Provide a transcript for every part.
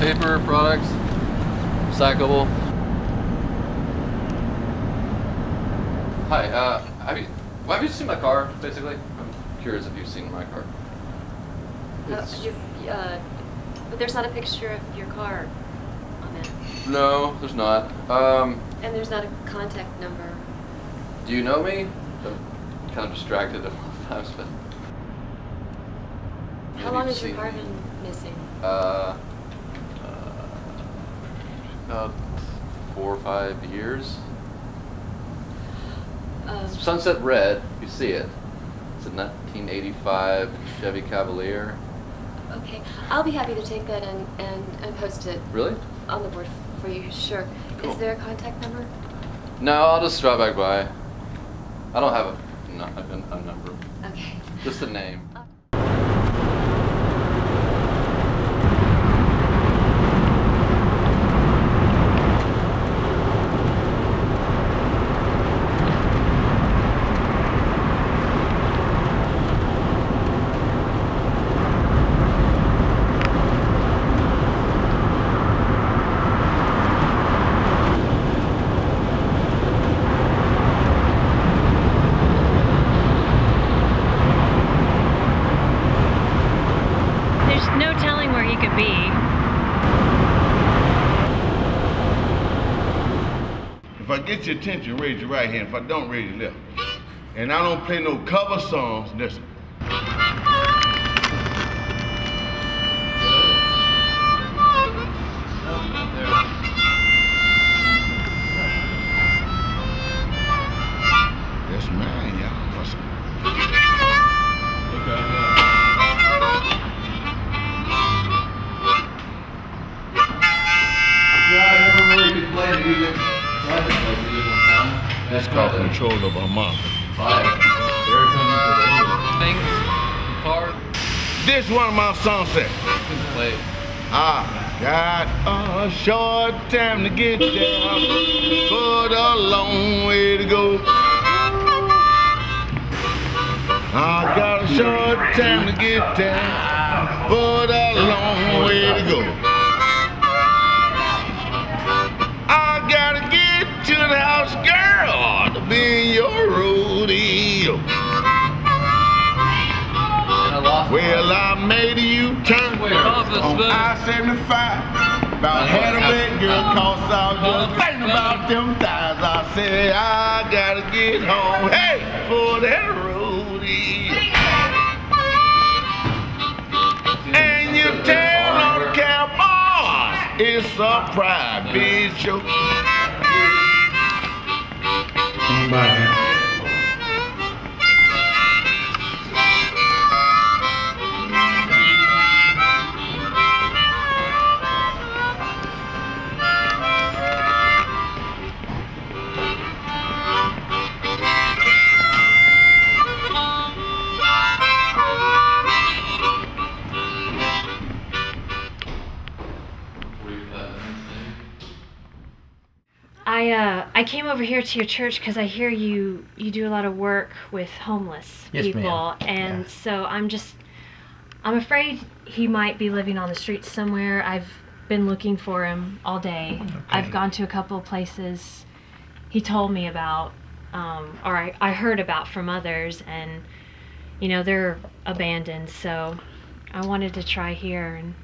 paper products, recyclable. Hi, have you seen my car, basically? I'm curious if you've seen my car. But there's not a picture of your car on it. No, there's not. And there's not a contact number. Do you know me? I'm kind of distracted at times, but... How long has your car been missing? About 4 or 5 years. Sunset red, you see it. It's a 1985 Chevy Cavalier. Okay, I'll be happy to take that and post it. Really? On the board for you, sure. Cool. Is there a contact number? No, I'll just drop back by. I don't have a number. Okay. Just a name. If I get your attention, raise your right hand. If I don't, raise your left. And I don't play no cover songs. Listen. That's mine, y'all. Listen. That's called control of our mouth. This one of my songs said, I got a short time to get there, but a long way to go. I got a short time to get there, but a long way to go. I gotta get to the house, girl, to be in your rodeo. Well, I made a U-turn on I-75. About had a red girl cause I was just thinking about them thighs. I said, I gotta get home, hey, for that rodeo. And you tell all the cowboys it's a private show. Bye. I came over here to your church because I hear you do a lot of work with homeless people, and so I'm afraid he might be living on the streets somewhere. I've been looking for him all day. Okay. I've gone to a couple of places he told me about, or I heard about from others, and you know they're abandoned. So I wanted to try here. And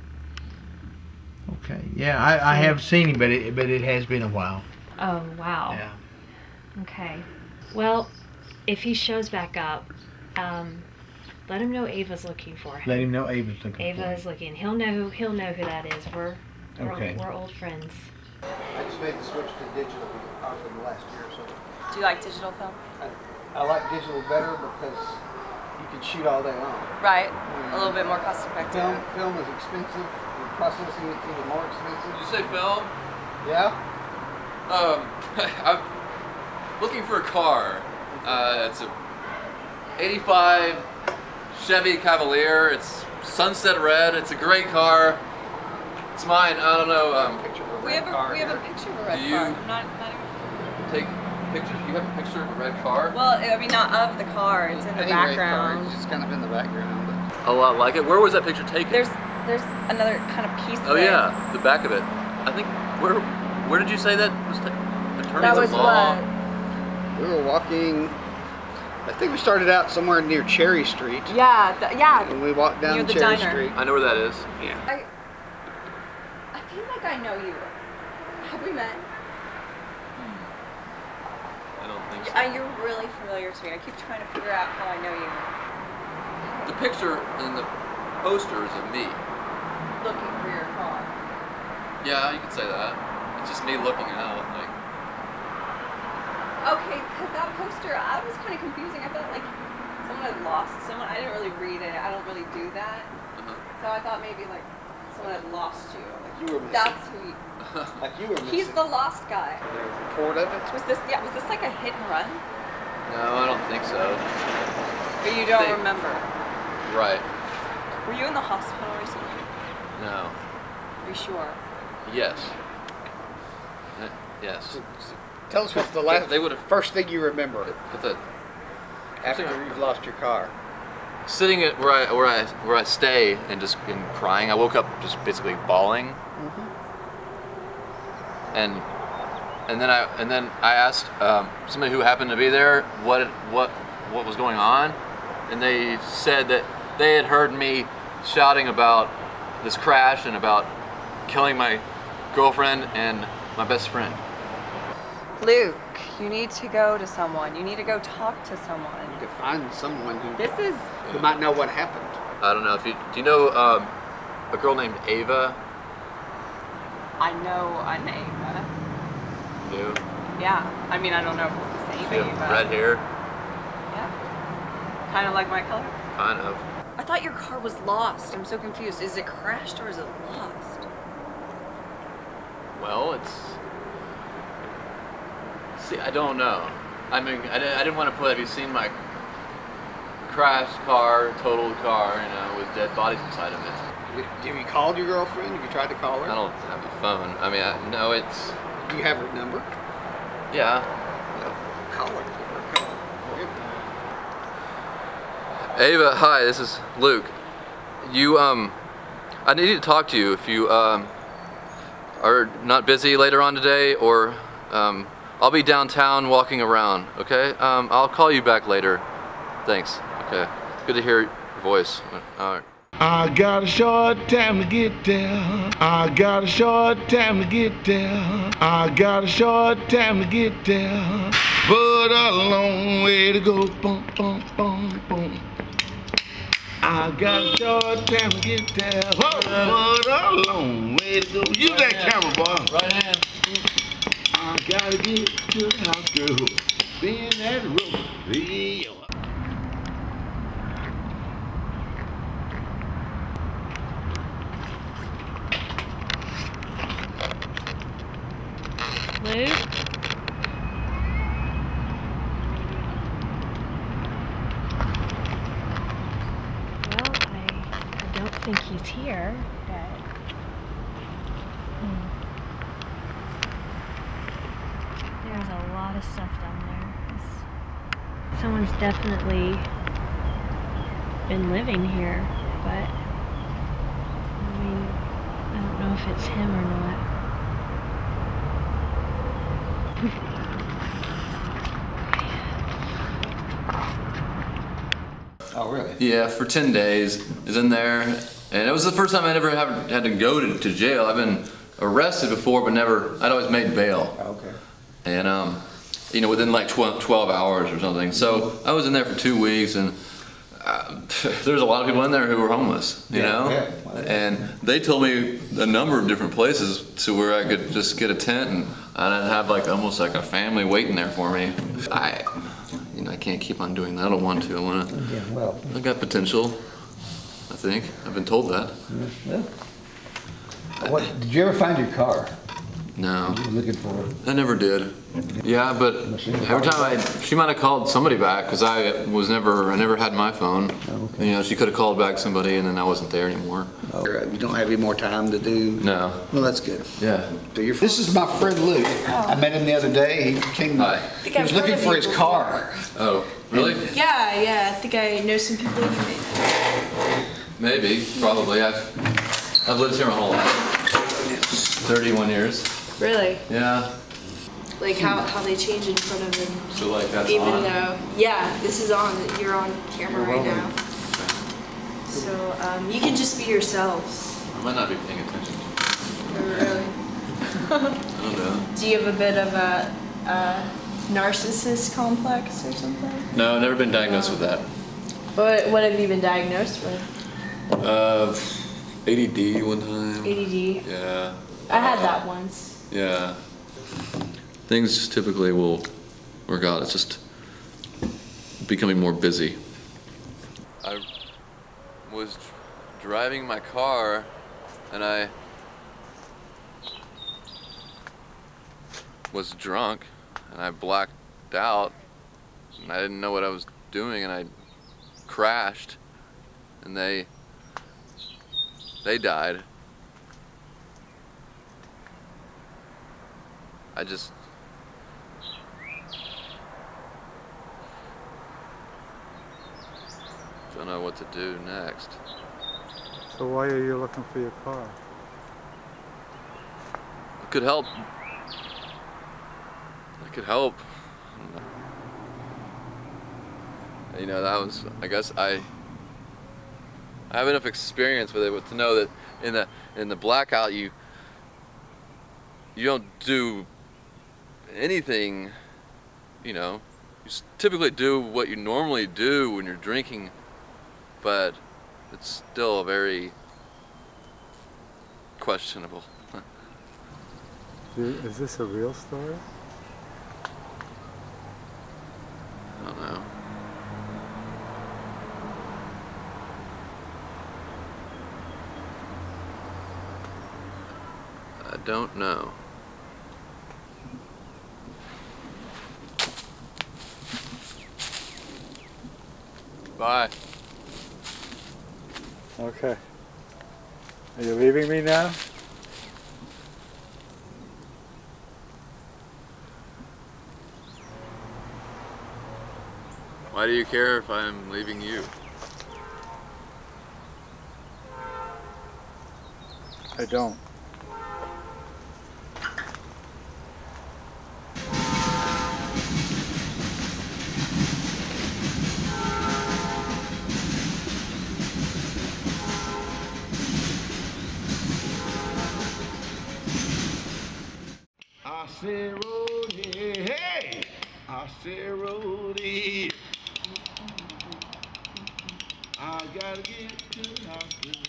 okay, yeah, I have seen him, but it has been a while. Oh, wow. Yeah. Okay. Well, if he shows back up, let him know Ava's looking for him. Let him know Ava's looking for him. Ava is looking. He'll know who that is. We're old friends. I just made the switch to digital in the last year or so. Do you like digital film? I like digital better because you can shoot all day long. Right. A little bit more cost effective. Film is expensive. And processing it's even more expensive. Did you say film? Yeah. I'm looking for a car. It's a 85 Chevy Cavalier. It's sunset red. It's a great car. It's mine. I don't know. We have a picture of a red car. I'm not even... Take pictures? You have a picture of a red car? Well, I mean, not of the car. It's in the background. It's just kind of in the background. A lot like it. Where was that picture taken? There's there's another kind of piece Oh there. yeah, the back of it. I think, where did you say that was attorneys That was at law? what? We were walking, I think we started out somewhere near Cherry Street. Yeah, yeah. And we walked down Near the Cherry diner. Street. I know where that is. Yeah. I feel like I know you. Have we met? I don't think so. You're really familiar to me. I keep trying to figure out how I know you. The picture in the poster is of me. Looking for your car. Yeah, you could say that. It's just me looking out. Like, Okay, because that poster, I was kind of confusing. I felt like someone had lost someone. I didn't really read it. I don't really do that. So I thought maybe like someone had lost you. Like You were missing. that's who you. Like you were missing. He's the lost guy. There's a report of it. Was this like a hit and run? no, I don't think so. Or you don't They- remember? Right. Were you in the hospital recently? No. Are you sure? Yes. Yes. Tell us what's the last, They would've- first thing you remember But the after you've lost your car. sitting at where I stay and just crying. I woke up just basically bawling. And then I asked somebody who happened to be there what was going on, and they said that they had heard me shouting about this crash and about killing my girlfriend and my best friend. Luke, you need to go to someone. You need to go talk to someone. You could find someone who This is. who might know what happened. I don't know if do you know a girl named Ava? I know a name. You? Yeah. I mean, I don't know if it's the same She had Ava. red hair, Yeah. Kind of like my color. kind of. I thought your car was lost. I'm so confused. Is it crashed or is it lost? Well, see, I don't know. I mean, I didn't want to put, have you seen my crashed car, totaled car, you know, with dead bodies inside of it? Have you called your girlfriend? Have you tried to call her? I don't have a phone. I mean, no, it's, Do you have her number? yeah. Call her. Ava, hi, this is Luke. I need to talk to you if you are not busy later on today, or I'll be downtown walking around, okay? I'll call you back later. Thanks, okay. Good to hear your voice. All right. I got a short time to get there. I got a short time to get there. I got a short time to get there. But a long way to go. Boom, boom, boom, boom. I got a short time to get there. But a long way to go. Use that camera, boy. Right hand. I gotta get to the house, girl. Being that road. Yeah. Luke? Well, I don't think he's here, but... There's a lot of stuff down there. Someone's definitely been living here, but... I mean, I don't know if it's him or not. Oh, really? Yeah, for 10 days. Is in there, and it was the first time I ever had to go to jail. I've been arrested before, but never. I'd always made bail. Okay. And you know, within like 12 hours or something. So I was in there for 2 weeks, and there's a lot of people in there who were homeless, you know? Yeah. Well, and they told me a number of different places to where I could just get a tent, and I'd have like almost like a family waiting there for me. I can't keep on doing that. I don't want to. Yeah, well. I got potential, I think. I've been told that. Yeah. What, did you ever find your car? No. You were looking for it? I never did. Yeah, but every time she might have called somebody back, because I never had my phone. Oh, okay. You know, she could have called back somebody, and then I wasn't there anymore. Oh, you don't have any more time to do? No. Well, that's good. Yeah. So this is my friend Luke. I met him the other day. He came. Hi. He was looking for his car. Oh, really? Yeah, I think I know some people. Maybe, probably. I've lived here my whole life. 31 years. Really? Yeah. Like how they change in front of them. So like that's even on? though, yeah, this is on. You're on camera right now. So you can just be yourselves. I might not be paying attention. Really? I don't know. Do you have a bit of a narcissist complex or something? No, I've never been diagnosed with that. What have you been diagnosed with? ADD one time. ADD? Yeah. I had that once. Yeah. Things typically will work out. It's just becoming more busy. I was driving my car and I was drunk and I blacked out and I didn't know what I was doing and I crashed and they died. I just don't know what to do next. So why are you looking for your car? It could help. It could help. You know, that was, I guess I have enough experience with it to know that in the blackout you don't do anything, you know. You typically do what you normally do when you're drinking, but it's still very questionable. Is this a real story? I don't know. I don't know. Bye. Okay. Are you leaving me now? Why do you care if I'm leaving you? I don't. I said, Roddy, hey! I said, Roddy, I gotta get to the hospital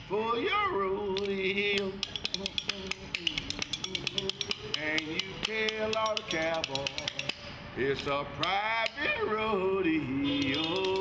for your rodeo. And you tell all the cowboys it's a private rodeo.